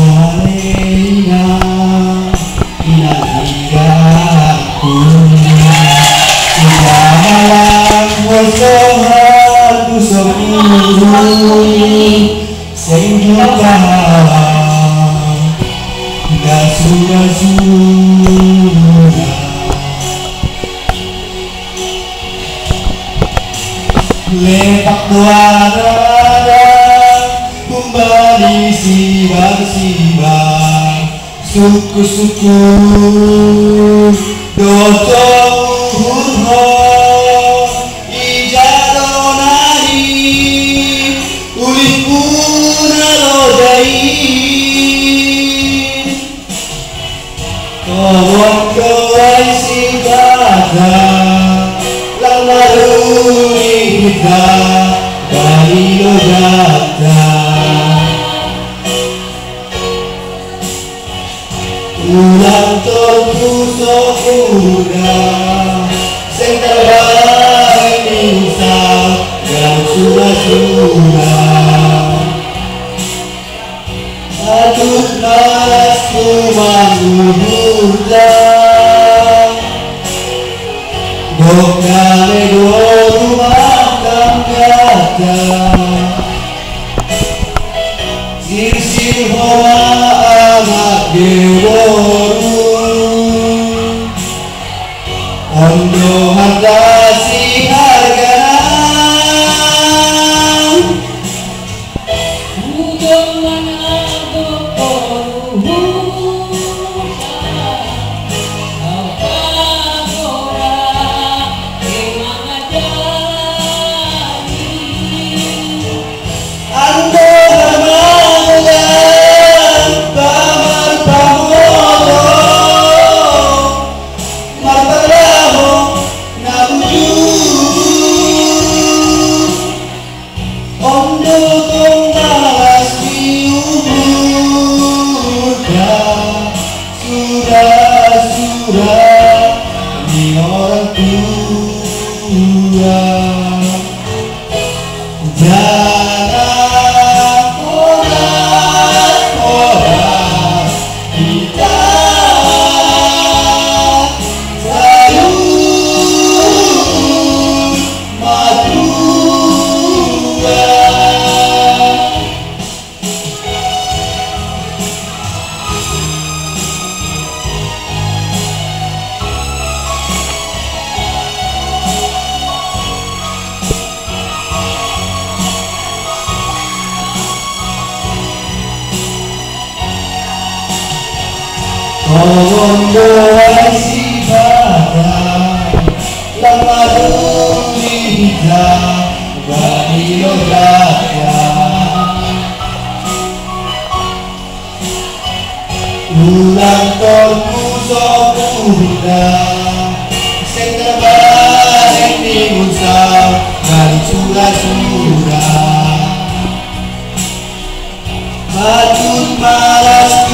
Alena inagiraku sudah malam wasohan kusokuru sehingga sudah lepak duara kembali sibar-sibar suku-suku dojo uhurho ijadonahi ulih puna lodai kawat kawai si gada lalaruni hita dari lodata ulang torku sokuda sing terbaik insaf dan sudah aduk nas kumanguda Gokale do rumah tangga sir-sir hoa anak deworu ondo harga si hargana ujangan adokoru Ondo si bada lamaruni hita bani lodaya ulang torku sokuda sing terbaik di musab dari surah-surah Matut malas